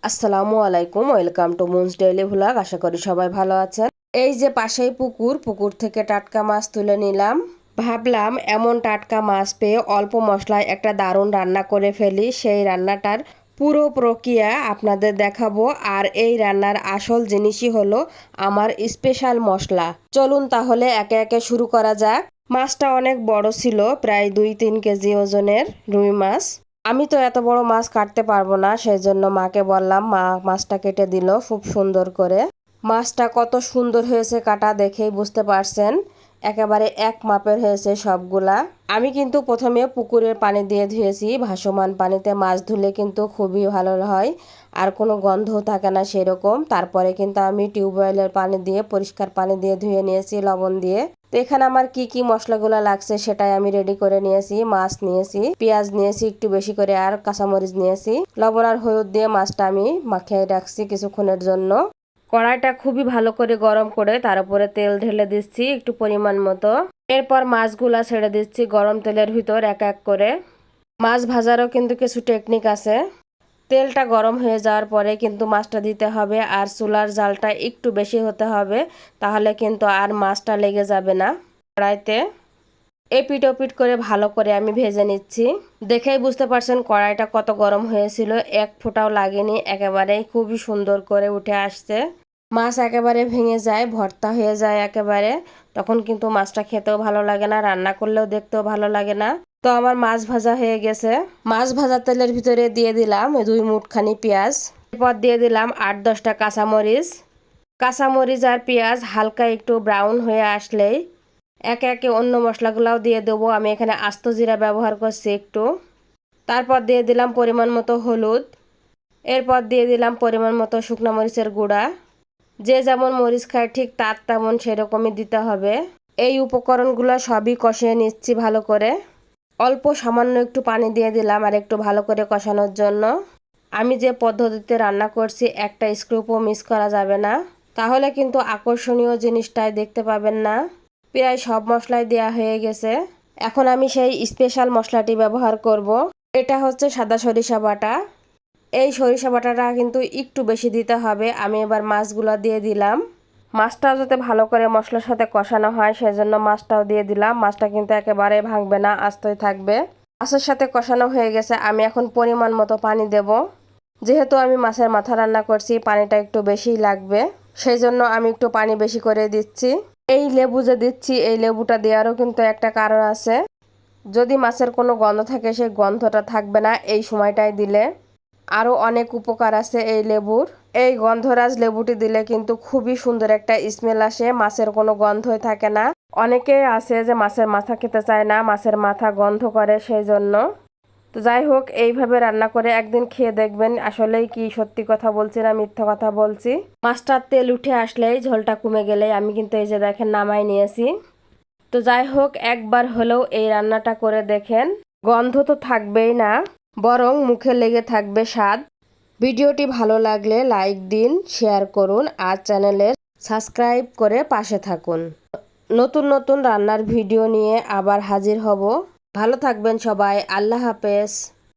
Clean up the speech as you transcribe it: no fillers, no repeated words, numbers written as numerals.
আসসালামু আলাইকুম, welcome to Moon's daily vlog. আশা করি সবাই ভালো আছেন। এই যে পাশেই পুকুর থেকে টাটকা মাছ তুলে নিলাম। ভাবলাম এমন টাটকা মাছ পেয়ে অল্প মশলায় একটা দারুণ রান্না করে ফেলি। সেই রান্নাটার পুরো প্রক্রিয়া আপনাদের দেখাবো। আর এই রান্নার আসল জিনিসই হলো আমার স্পেশাল মশলা। চলুন তাহলে একে একে শুরু করা যাক। মাছটা অনেক বড় ছিল, প্রায় 2-3 কেজি ওজনের রুই মাছ। আমি তো এত বড় মাছ কাটতে পারবো না, সেই জন্য মাকে বললাম, মা মাছটা কেটে দিল খুব সুন্দর করে। মাছটা কত সুন্দর হয়েছে কাটা, দেখেই বুঝতে পারছেন। একেবারে এক মাপের হয়েছে সবগুলা। আমি কিন্তু প্রথমে পুকুরের পানি দিয়ে ধুয়েছি। ভাসমান পানিতে মাছ ধুলে কিন্তু খুবই ভালো হয়, আর কোনো গন্ধও থাকে না সেরকম। তারপরে কিন্তু আমি টিউবওয়েলের পানি দিয়ে, পরিষ্কার পানি দিয়ে ধুয়ে নিয়েছি লবণ দিয়ে। তো এখানে আমার কি কি মশলাগুলো লাগছে সেটাই আমি রেডি করে নিয়েছি। মাছ নিয়েছি, পেঁয়াজ নিয়েছি একটু বেশি করে, আর কাঁচামরিচ নিয়েছি। লবণ আর হলুদ দিয়ে মাছটা আমি মাখিয়ে রাখছি কিছুক্ষণের জন্য। কড়াইটা খুবই ভালো করে গরম করে তার উপরে তেল ঢেলে দিচ্ছি একটু পরিমাণ মতো। এরপর মাছগুলা ছেড়ে দিচ্ছি গরম তেলের ভিতর এক এক করে। মাছ ভাজারও কিন্তু কিছু টেকনিক আছে। তেলটা গরম হয়ে যাওয়ার পরে কিন্তু মাছটা দিতে হবে, আর চুলার জালটা একটু বেশি হতে হবে, তাহলে কিন্তু আর মাছটা লেগে যাবে না কড়াইতে। এপিট ওপিট করে ভালো করে আমি ভেজে নিচ্ছি। দেখেই বুঝতে পারছেন কড়াইটা কত গরম হয়েছিল, এক ফোঁটাও লাগেনি, একেবারেই খুবই সুন্দর করে উঠে আসছে। মাছ একেবারে ভেঙে যায়, ভর্তা হয়ে যায় একেবারে, তখন কিন্তু মাছটা খেতেও ভালো লাগে না, রান্না করলেও দেখতেও ভালো লাগে না। তো আমার মাছ ভাজা হয়ে গেছে। মাছ ভাজা তেলের ভিতরে দিয়ে দিলাম 2 মুঠখানি পেঁয়াজ। এরপর দিয়ে দিলাম 8-10টা কাঁচামরিচ। কাঁচামরিচ আর পেঁয়াজ হালকা একটু ব্রাউন হয়ে আসলেই একে একে অন্য মশলাগুলোও দিয়ে দেবো। আমি এখানে আস্ত জিরা ব্যবহার করছি একটু। তারপর দিয়ে দিলাম পরিমাণ মতো হলুদ। এরপর দিয়ে দিলাম পরিমাণ মতো শুকনো মরিচের গুঁড়া। যে যেমন মরিচ খায় ঠিক তার তেমন সেরকমই দিতে হবে। এই উপকরণগুলো সবই কষিয়ে নিচ্ছি ভালো করে। অল্প সামান্য একটু পানি দিয়ে দিলাম আর একটু ভালো করে কষানোর জন্য। আমি যে পদ্ধতিতে রান্না করছি একটা স্ক্রুপও মিস করা যাবে না, তাহলে কিন্তু আকর্ষণীয় জিনিসটাই দেখতে পাবেন না। প্রায় সব মশলাই দেওয়া হয়ে গেছে। এখন আমি সেই স্পেশাল মশলাটি ব্যবহার করব। এটা হচ্ছে সাদা সরিষা বাটা। এই সরিষা বাটাটা কিন্তু একটু বেশি দিতে হবে। আমি এবার মাছগুলো দিয়ে দিলাম। মাছটাও যাতে ভালো করে মশলার সাথে কষানো হয় সেজন্য মাছটাও দিয়ে দিলাম। মাছটা কিন্তু একেবারে ভাঙবে না, আস্তই থাকবে। মাছের সাথে কষানো হয়ে গেছে, আমি এখন পরিমাণ মতো পানি দেব। যেহেতু আমি মাছের মাথা রান্না করছি, পানিটা একটু বেশিই লাগবে, সেই জন্য আমি একটু পানি বেশি করে দিচ্ছি। এই লেবু যে দিচ্ছি, এই লেবুটা দেওয়ারও কিন্তু একটা কারণ আছে। যদি মাছের কোনো গন্ধ থাকে, সেই গন্ধটা থাকবে না এই সময়টায় দিলে। আরও অনেক উপকার আছে এই লেবুর। এই গন্ধরাজ লেবুটি দিলে কিন্তু খুবই সুন্দর একটা স্মেল আসে, মাছের কোনো গন্ধই থাকে না। অনেকেই আছে যে মাছের মাথা খেতে চায় না, মাছের মাথা গন্ধ করে, সেই জন্য। তো যাই হোক, এইভাবে রান্না করে একদিন খেয়ে দেখবেন আসলেই কি সত্যি কথা বলছি না মিথ্যা কথা বলছি। মাছটার তেল উঠে আসলেই, ঝোলটা কমে গেলেই আমি কিন্তু এই যে দেখেন নামাই নিয়েছি। তো যাই হোক, একবার হলেও এই রান্নাটা করে দেখেন। গন্ধ তো থাকবেই না, বরং মুখে লেগে থাকবে স্বাদ। ভিডিওটি ভালো লাগলে লাইক দিন, শেয়ার করুন, আর চ্যানেলের সাবস্ক্রাইব করে পাশে থাকুন। নতুন নতুন রান্নার ভিডিও নিয়ে আবার হাজির হব। ভালো থাকবেন সবাই। আল্লাহ হাফেজ।